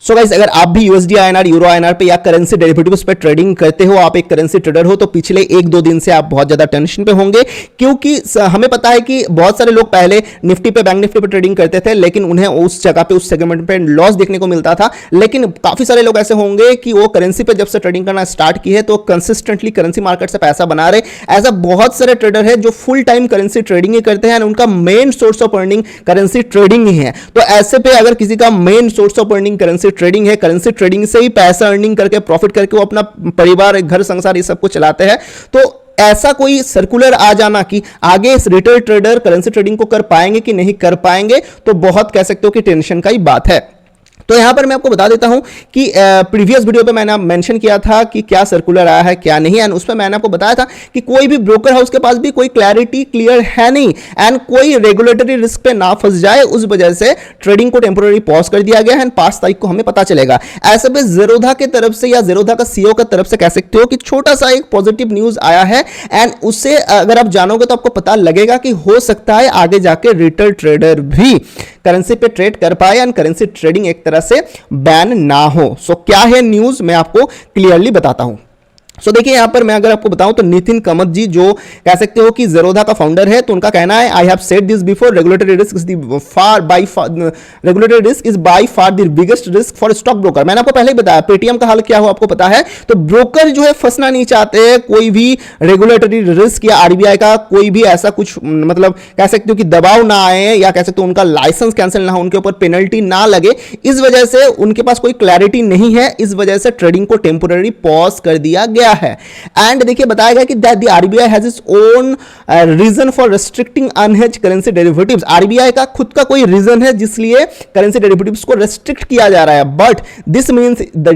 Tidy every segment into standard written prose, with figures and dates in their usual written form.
So guys, अगर आप भी यूएसडी आईएनआर, यूरो आईएनआर पे या करेंसी डेरिवेटिव्स पे ट्रेडिंग करते हो, आप एक करेंसी ट्रेडर हो, तो पिछले 1-2 दिन से आप बहुत ज्यादा टेंशन पे होंगे, क्योंकि हमें पता है कि बहुत सारे लोग पहले निफ्टी पे, बैंक निफ्टी पे ट्रेडिंग करते थे, लेकिन उन्हें उस जगह पे, उस सेगमेंट पे लॉस देखने को मिलता था। लेकिन काफी सारे लोग ऐसे होंगे कि वो करेंसी पे जब से ट्रेडिंग करना स्टार्ट की है तो कंसिस्टेंटली करेंसी मार्केट से पैसा बना रहे। ऐसा बहुत सारे ट्रेडर है जो फुल टाइम करेंसी ट्रेडिंग ही करते हैं, उनका main source of earning currency trading ही है। तो ऐसे पे अगर किसी का main source of earning currency trading है, करेंसी ट्रेडिंग से ही पैसा अर्निंग करके, प्रॉफिट करके वो अपना परिवार, घर, संसार ये सब कुछ चलाते हैं, तो ऐसा कोई सर्कुलर आ जाना कि आगे इस रिटेल ट्रेडर करेंसी ट्रेडिंग को कर पाएंगे कि नहीं कर पाएंगे, तो बहुत कह सकते हो कि टेंशन का ही बात है। तो यहां पर मैं आपको बता देता हूं कि प्रीवियस वीडियो पे मैंने मेंशन किया था कि क्या सर्कुलर आया है क्या नहीं, एंड उस पर मैंने आपको बताया था कि कोई भी ब्रोकर हाउस के पास भी कोई क्लैरिटी क्लियर है नहीं, एंड कोई रेगुलेटरी रिस्क पे ना फंस जाए, उस वजह से ट्रेडिंग को टेम्पोररी पॉज कर दिया गया है, एंड 5 तारीख को हमें पता चलेगा। ऐसे में ज़ेरोधा की तरफ से या ज़ेरोधा का सीईओ की तरफ से कह सकते हो कि छोटा सा एक पॉजिटिव न्यूज आया है, एंड उससे अगर आप जानोगे तो आपको पता लगेगा कि हो सकता है आगे जाके रिटेल ट्रेडर भी करेंसी पे ट्रेड कर पाए, एंड करेंसी ट्रेडिंग एक तरह से बैन ना हो। सो क्या है न्यूज, मैं आपको क्लियरली बताता हूं। सो देखिए, यहां पर मैं अगर आपको बताऊं तो नितिन कामत जी, जो कह सकते हो कि ज़ेरोधा का फाउंडर है, तो उनका कहना है, I have said this before, regulatory risk is by far the biggest risk for stock broker. मैंने आपको पहले ही बताया पेटीएम का हाल क्या हो आपको पता है। तो ब्रोकर जो है फंसना नहीं चाहते, कोई भी रेगुलेटरी रिस्क या आरबीआई का कोई भी ऐसा कुछ, मतलब कह सकते हो कि दबाव ना आए, या कह सकते हो उनका लाइसेंस कैंसिल ना हो, उनके ऊपर पेनल्टी ना लगे, इस वजह से उनके पास कोई क्लैरिटी नहीं है, इस वजह से ट्रेडिंग को टेम्पोररी पॉज कर दिया गया है। एंड देखिए, बताया गया कि that the RBI has its own reason for restricting unhedged currency derivatives. RBI का खुद का कोई रीजन है जिसलिए करेंसी डेरिवेटिव्स को रेस्ट्रिक्ट किया जा रहा है, but this means the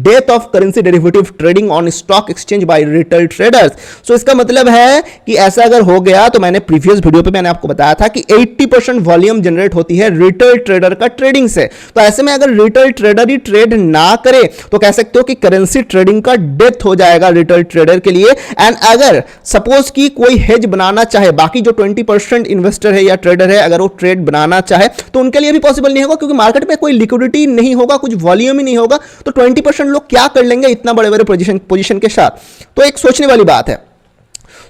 death of currency derivative trading on stock exchange by retail traders. So इसका मतलब है कि ऐसा अगर हो गया, तो मैंने प्रीवियस वीडियो पे मैंने आपको बताया था कि 80% वॉल्यूम जनरेट होती है रिटेल ट्रेडर का ट्रेडिंग से। तो ऐसे में अगर रिटेल ट्रेडर ही ट्रेड ना करे, तो कह सकते हो कि करेंसी ट्रेडिंग का डेथ हो जाएगा रिटेल ट्रेडर के लिए। एंड अगर सपोज कि कोई हेज बनाना चाहे, बाकी जो 20% इन्वेस्टर है या ट्रेडर है, अगर वो ट्रेड बनाना चाहे तो उनके लिए भी पॉसिबल नहीं होगा, क्योंकि मार्केट में कोई लिक्विडिटी नहीं होगा, कुछ वॉल्यूम ही नहीं होगा, तो 20% लोग क्या कर लेंगे इतना बड़े बड़े पोजीशन के साथ। तो एक सोचने वाली बात है।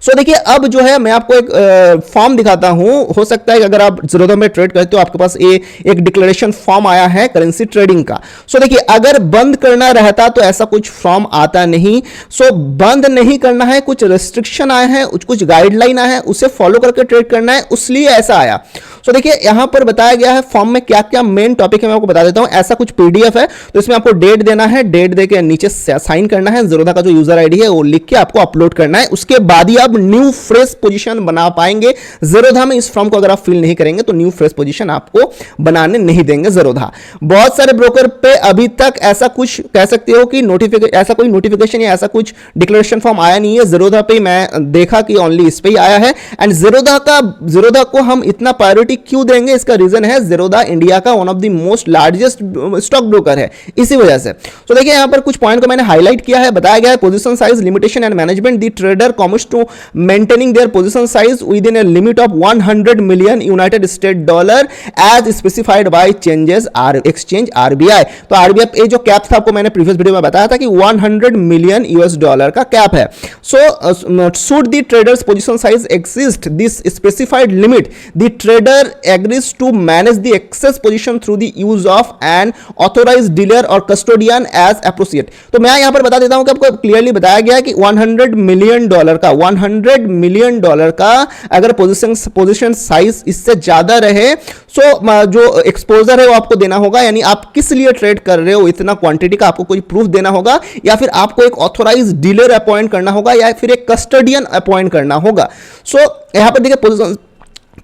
सो देखिए, अब जो है मैं आपको एक फॉर्म दिखाता हूं। हो सकता है कि अगर आप ज़ेरोधा में ट्रेड करते हो, आपके पास एक डिक्लेरेशन फॉर्म आया है करेंसी ट्रेडिंग का। सो देखिए, अगर बंद करना रहता तो ऐसा कुछ फॉर्म आता नहीं। सो बंद नहीं करना है, कुछ रेस्ट्रिक्शन आए हैं, कुछ गाइडलाइन आए हैं, उसे फॉलो करके ट्रेड करना है, उसलिए ऐसा आया। सो देखिए, यहां पर बताया गया है फॉर्म में क्या क्या मेन टॉपिक है, मैं आपको बता देता हूं। ऐसा कुछ पीडीएफ है, तो इसमें आपको डेट देना है, डेट देके नीचे साइन करना है, ज़ेरोधा का जो यूजर आईडी है वो लिख के आपको अपलोड करना है। उसके बाद ही आप न्यू फ्रेश पोजीशन बना पाएंगे ज़ेरोधा में। इस फॉर्म को अगर आप फिल नहीं करेंगे तो न्यू फ्रेश पोजीशन आपको बनाने नहीं देंगे ज़ेरोधा। बहुत सारे ब्रोकर पे अभी तक ऐसा कुछ कह सकते हो कि ऐसा कोई नोटिफिकेशन या ऐसा कुछ डिक्लेरेशन फॉर्म आया नहीं है। ज़ेरोधा पे मैं देखा कि ओनली इस पे ही आया है। एंड ज़ेरोधा को हम इतना प्रायोरिटी क्यों देंगे, इसका रीजन है ज़ेरोधा इंडिया का one of the most largest stock broker है, इसी वजह से। तो देखिए, यहां पर कुछ पॉइंट को मैंने हाईलाइट किया है। बताया गया है position size limitation and management, the trader commits to maintaining their position size within a limit of 100 million United States dollar as specified by exchange RBI। तो RBI ये जो कैप था आपको मैंने प्रीवियस वीडियो में बताया था कि 100 मिलियन यूएस डॉलर का कैप है। सो should the trader's position size exist this specified limit, the trader agrees to manage the excess position through the use of an authorized dealer or custodian as appropriate। तो मैं यहां पर बता देता हूं कि आपको क्लियरली बताया गया है कि 100 मिलियन डॉलर का अगर पोजीशन साइज इससे ज्यादा रहे, सो जो एक्सपोजर है वो आपको देना होगा। यानी आप किस लिए ट्रेड कर रहे हो, इतना क्वांटिटी का आपको कोई प्रूफ देना होगा, या फिर आपको एक ऑथोराइज डीलर अपॉइंट करना होगा, या फिर एक कस्टोडियन अपॉइंट करना होगा। सो यहां पर देखिए,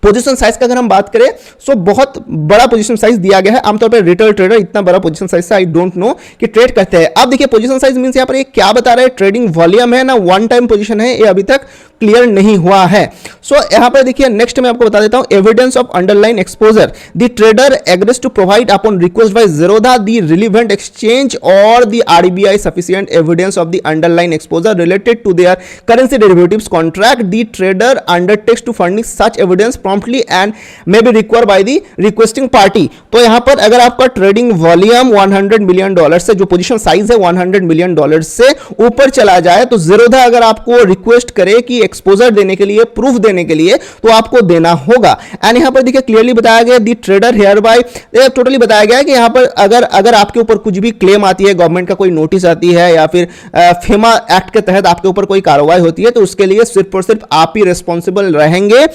पोजीशन साइज का अगर हम बात करें, सो बहुत बड़ा पोजीशन साइज दिया गया है। आमतौर पर रिटेल ट्रेडर इतना बड़ा पोजीशन साइज से आई डोंट नो कि ट्रेड करते हैं। अब देखिए, पोजीशन साइज मींस यहां पर ये क्या बता रहा है, ट्रेडिंग वॉल्यूम है ना वन टाइम पोजीशन है, ये अभी तक क्लियर नहीं हुआ है। सो यहां पर देखिए नेक्स्ट मैं आपको बता देता हूं, evidence of underlying exposure, the trader agrees to provide upon request by Zerodha the relevant exchange or the RBI sufficient evidence of the underlying exposure related to their currency derivatives contract. The trader undertakes to furnish such evidence promptly and may be required by the requesting party. तो यहां पर अगर आपका trading volume $100 million से, जो position size है $100 million से ऊपर चला जाए, तो Zerodha अगर आपको रिक्वेस्ट करे कि एक्सपोजर देने के लिए, प्रूफ देने के लिए, तो आपको देना होगा। एंड यहां पर देखिए क्लियरली बताया गया, दी ट्रेडर हियर बाय, टोटली बताया गया है कि यहां पर अगर आपके ऊपर कुछ भी क्लेम आती है, गवर्नमेंट का कोई नोटिस आती है या फिर फेमा एक्ट के तहत आपके ऊपर कोई कार्रवाई होती है, तो उसके लिए सिर्फ और सिर्फ आप ही रिस्पॉन्सिबल रहेंगे।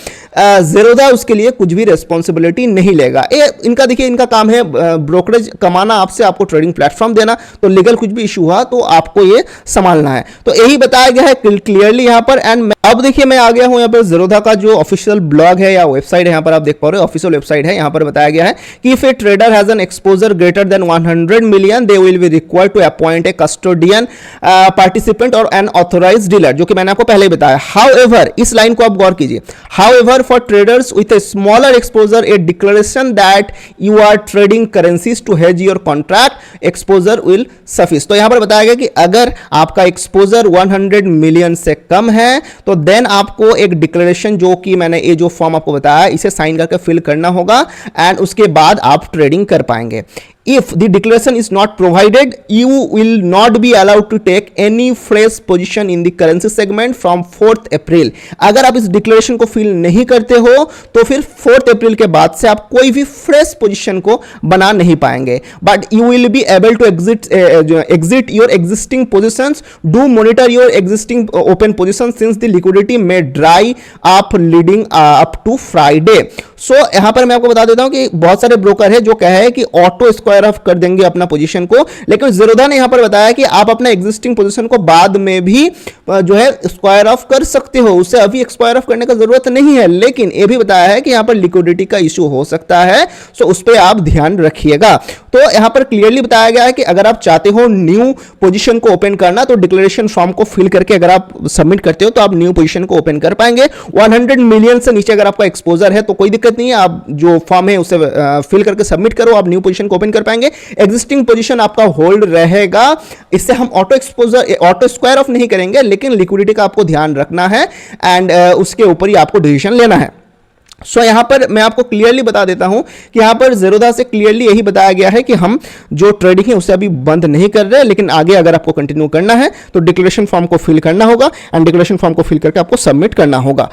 Zerodha उसके लिए कुछ भी रिस्पॉन्सिबिलिटी नहीं लेगा। इनका देखिए, इनका काम है ब्रोकरेज कमाना आपसे, आपको ट्रेडिंग प्लेटफॉर्म देना, तो लीगल कुछ भी इशू हुआ तो आपको ये संभालना है। तो यही बताया गया है क्लियरली यहां पर। एंड अब देखिए मैं आ गया हूं यहां पर Zerodha का जो ऑफिशियल ब्लॉग है या वेबसाइट है, यहां पर आप देख पा रहे हो ऑफिशियल वेबसाइट है। यहां पर बताया गया है कि if A trader has an exposure greater than 100 million, they will be required to appoint a custodian, participant or an authorized dealer, जो कि मैंने आपको पहले ही बताया। However, इस लाइन को आप गौर कीजिए, however for traders with a smaller exposure, a declaration that you are trading currencies to hedge your contract exposure will suffice। तो यहां पर बताया गया कि अगर आपका एक्सपोजर 100 मिलियन से कम है, तो देन आपको एक डिक्लेरेशन, जो कि मैंने ये जो फॉर्म आपको बताया, इसे साइन करके फिल करना होगा एंड उसके बाद आप ट्रेडिंग कर पाएंगे। If the declaration is not provided, you will not be allowed to take any fresh position in the currency segment from 4th April। अगर आप इस डिक्लेरेशन को फिल नहीं करते हो, तो फिर 4th अप्रैल के बाद से आप कोई भी फ्रेश पोजीशन को बना नहीं पाएंगे। But you will be able to exit your existing positions, do monitor your existing open position since the liquidity may dry up leading up to Friday. So यहां पर मैं आपको बता देता हूं कि बहुत सारे ब्रोकर है जो कहे कि ऑटो स्क्वायर ऑफ कर देंगे अपना पोजीशन को, लेकिन Zerodha ने यहां पर बताया कि आप अपना एग्जिस्टिंग पोजीशन को बाद में भी जो है स्क्वायर ऑफ कर सकते हो, उससे अभी स्क्वायर ऑफ करने का जरूरत नहीं है। लेकिन यह भी बताया है कि यहां पर लिक्विडिटी का इशू हो सकता है, सो उस पर आप ध्यान रखिएगा। तो यहां पर क्लियरली बताया गया है कि अगर आप चाहते हो न्यू पोजीशन को ओपन करना, तो डिक्लेरेशन फॉर्म को फिल करके अगर आप सबमिट करते हो, तो आप न्यू पोजीशन को ओपन कर पाएंगे। 100 मिलियन से नीचे अगर आपका एक्सपोजर है तो कोई दिक्कत नहीं है, आप जो फॉर्म है उसे फिल करके सबमिट करो, आप न्यू पोजीशन को ओपन कर पाएंगे। एग्जिस्टिंग पोजीशन आपका होल्ड रहेगा। इससे हम ऑटो स्क्वायर ऑफ नहीं करेंगे, लेकिन लिक्विडिटी का आपको ध्यान रखना है एंड उसके ऊपर ही आपको डिसीजन लेना है। सो यहां पर मैं आपको क्लियरली बता देता हूं कि यहां पर Zerodha से क्लियरली यही बताया गया है कि हम जो ट्रेडिंग है उसे अभी बंद नहीं कर रहे, लेकिन आगे अगर आपको कंटिन्यू करना है तो डिक्लेरेशन फॉर्म को फिल करना होगा एंड डिक्लेरेशन फॉर्म को फिल करके आपको सबमिट करना होगा।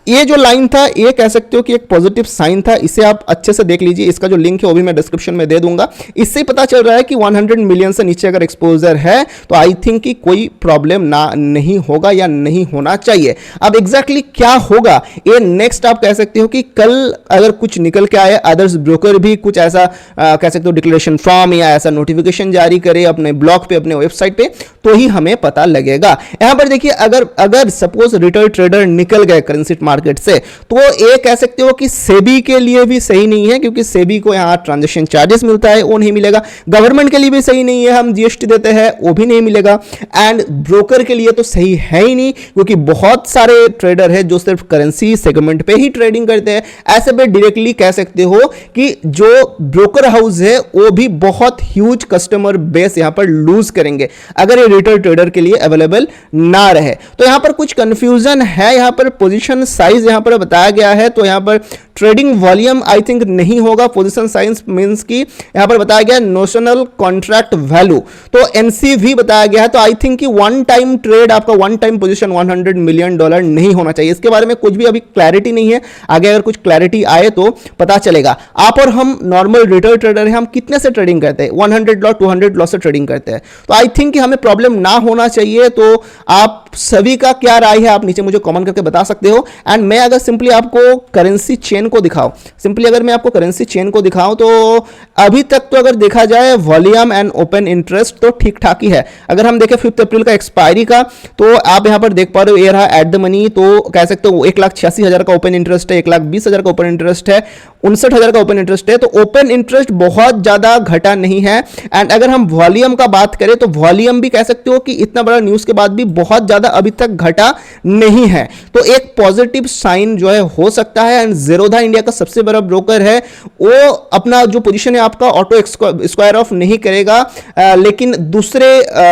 ये जो लाइन था, ये कह सकते हो कि एक पॉजिटिव साइन था, इसे आप अच्छे से देख लीजिए। इसका जो लिंक है वो भी मैं डिस्क्रिप्शन में दे दूंगा। इससे पता चल रहा है कि 100 मिलियन से नीचे अगर एक्सपोजर है तो आई थिंक कि कोई प्रॉब्लम नहीं होगा या नहीं होना चाहिए। अब एग्जैक्टली क्या होगा, ये नेक्स्ट आप कह सकते हो कि कल अगर कुछ निकल के आए, अदर्स ब्रोकर भी कुछ ऐसा कह सकते हो डिक्लेरेशन फॉर्म या ऐसा नोटिफिकेशन जारी करे अपने ब्लॉग पे, अपने वेबसाइट पे, तो ही हमें पता लगेगा। यहां पर देखिए, अगर सपोज रिटेल ट्रेडर निकल गए करेंसी मार्केट से, तो ये कह सकते हो कि सेबी के लिए भी सही नहीं है, क्योंकि सेबी को यहां ट्रांजैक्शन चार्जेस मिलता है, वो नहीं मिलेगा। गवर्नमेंट के लिए भी सही नहीं है, हम जीएसटी देते हैं, वो भी नहीं मिलेगा। एंड ब्रोकर के लिए तो सही है ही नहीं, क्योंकि बहुत सारे ट्रेडर है जो सिर्फ करेंसी सेगमेंट पे ही ट्रेडिंग करते हैं। ऐसे में डायरेक्टली कह सकते हो कि जो ब्रोकर हाउस है वो भी बहुत ह्यूज कस्टमर बेस यहां पर लूज करेंगे अगर ये रिटेल ट्रेडर के लिए अवेलेबल ना रहे। तो यहां पर कुछ कंफ्यूजन है, यहां पर पोजीशन साइज यहां पर बताया गया है, तो यहां पर ट्रेडिंग वॉल्यूम आई थिंक नहीं होगा। पोजीशन साइज मींस की यहां पर बताया गया नोशनल कॉन्ट्रैक्ट वैल्यू, तो एनसीवी बताया गया है। तो आई थिंक कि वन टाइम ट्रेड, आपका वन टाइम पोजीशन $100 मिलियन नहीं होना चाहिए। इसके बारे में कुछ भी अभी क्लैरिटी नहीं है, आगे अगर कुछ क्लैरिटी आए तो पता चलेगा। आप और हम नॉर्मल रिटेल ट्रेडर हैं, हम कितने से ट्रेडिंग करते हैं, 100 लॉट 200 लॉट से ट्रेडिंग करते हैं। तो आई थिंक कि हमें प्रॉब्लम ना होना चाहिए। तो आप सभी का क्या राय है, आप नीचे मुझे कमेंट करके बता सकते हो। एंड मैं अगर सिंपली आपको करेंसी चेन को दिखाऊं, सिंपली अगर मैं आपको करेंसी चेन को दिखाऊं, तो अभी तक तो अगर देखा जाए वॉल्यूम एंड ओपन इंटरेस्ट तो ठीक ठाक ही है। अगर हम देखें 5 अप्रैल का एक्सपायरी का, तो आप यहां पर देख पा रहे हो, ये रहा एट द मनी, तो कह सकते हो 1,86,000 का ओपन इंटरेस्ट है, 1,20,000 का ओपन इंटरेस्ट है, 59,000 का ओपन इंटरेस्ट है, तो ओपन इंटरेस्ट बहुत ज्यादा घटा नहीं है। एंड अगर हम वॉल्यूम का बात करें तो वॉल्यूम भी कह सकते हो कि इतना बड़ा न्यूज के बाद भी बहुत ज्यादा अभी तक घटा नहीं है, तो एक पॉजिटिव साइन जो है हो सकता है। एंड ज़ीरोधा इंडिया का सबसे बड़ा ब्रोकर है, वो अपना जो पोजीशन है आपका ऑटो स्क्वायर ऑफ नहीं करेगा, लेकिन दूसरे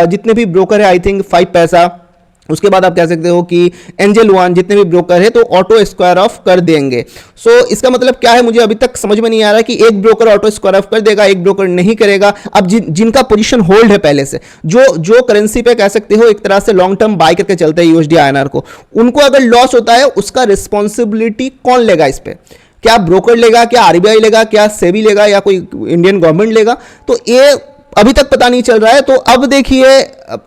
जितने भी ब्रोकर है, आई थिंक 5 पैसा, उसके बाद आप कह सकते हो कि एंजल वन, जितने भी ब्रोकर है तो ऑटो स्क्वायर ऑफ कर देंगे। सो इसका मतलब क्या है, मुझे अभी तक समझ में नहीं आ रहा कि एक ब्रोकर ऑटो स्क्वायर ऑफ कर देगा, एक ब्रोकर नहीं करेगा। अब जिनका पोजीशन होल्ड है पहले से, जो करेंसी पे कह सकते हो एक तरह से लॉन्ग टर्म बाय करके चलते हैं यूएसडी आईएनआर को, उनको अगर लॉस होता है उसका रिस्पॉन्सिबिलिटी कौन लेगा इस पे? क्या ब्रोकर लेगा, क्या आरबीआई लेगा, क्या सेबी लेगा, या कोई इंडियन गवर्नमेंट लेगा? तो ये अभी तक पता नहीं चल रहा है। तो अब देखिए,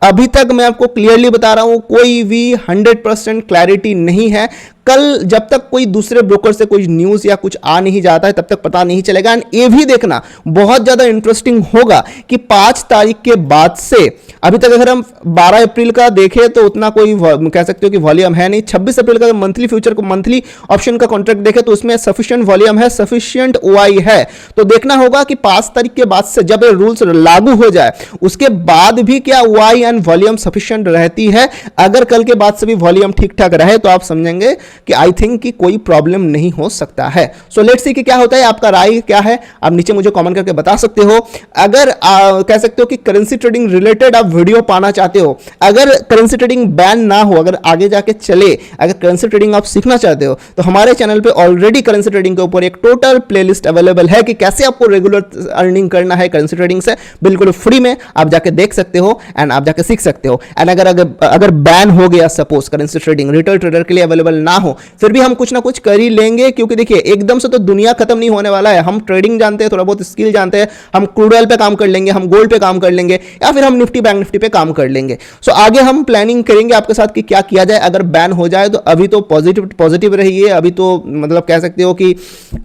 अभी तक मैं आपको क्लियरली बता रहा हूं, कोई भी 100% क्लैरिटी नहीं है। कल जब तक कोई दूसरे ब्रोकर से कोई न्यूज या कुछ आ नहीं जाता है तब तक पता नहीं चलेगा। एंड ये भी देखना बहुत ज्यादा इंटरेस्टिंग होगा कि 5 तारीख के बाद से, अभी तक अगर हम 12 अप्रैल का देखें तो उतना कोई कह सकते हो कि वॉल्यूम है नहीं। 26 अप्रैल का मंथली फ्यूचर को, मंथली ऑप्शन का कॉन्ट्रैक्ट देखें तो उसमें सफिशिएंट वॉल्यूम है, सफिशिएंट ओआई है। तो देखना होगा कि 5 तारीख के बाद से जब रूल्स लागू हो जाए उसके बाद भी क्या ओआई एंड वॉल्यूम सफिशिएंट रहती है। अगर कल के बाद से भी वॉल्यूम ठीक ठाक रहे तो आप समझेंगे कि आई थिंक कि कोई प्रॉब्लम नहीं हो सकता है। सो लेट्स सी कि क्या होता है, आपका राय क्या है, आप नीचे मुझे कमेंट करके बता सकते हो। अगर कह सकते हो कि करेंसी ट्रेडिंग रिलेटेड आप वीडियो पाना चाहते हो, अगर करेंसी ट्रेडिंग बैन ना हो, अगर आगे जाके चले, अगर करेंसी ट्रेडिंग आप सीखना चाहते हो तो हमारे चैनल पे ऑलरेडी करेंसी ट्रेडिंग के ऊपर एक टोटल प्लेलिस्ट अवेलेबल है कि कैसे आपको रेगुलर अर्निंग करना है करेंसी ट्रेडिंग से, बिल्कुल फ्री में आप जाके देख सकते हो एंड आप जाके सीख सकते हो। एंड अगर बैन हो गया suppose currency trading retail trader के लिए अवेलेबल ना हो, फिर भी हम कुछ ना कुछ कर ही लेंगे, क्योंकि देखिए एकदम से तो दुनिया खत्म नहीं होने वाला है। हम ट्रेडिंग जानते हैं, थोड़ा बहुत स्किल जानते हैं, हम क्रूड ऑयल पे काम कर लेंगे, हम गोल्ड पे काम कर लेंगे, या फिर हम निफ्टी बैंक निफ्टी पे काम कर लेंगे। सो आगे हम प्लानिंग करेंगे आपके साथ कि क्या किया जाए अगर बैन हो जाए तो। अभी तो पॉजिटिव रहिए, अभी तो मतलब कह सकते हो कि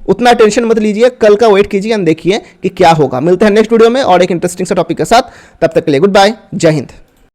उतना टेंशन मत लीजिए, कल का वेट कीजिए एंड देखिए कि क्या होगा। मिलते हैं नेक्स्ट वीडियो में और एक इंटरेस्टिंग सा टॉपिक के साथ, तब तक के लिए गुड बाय, जय हिंद।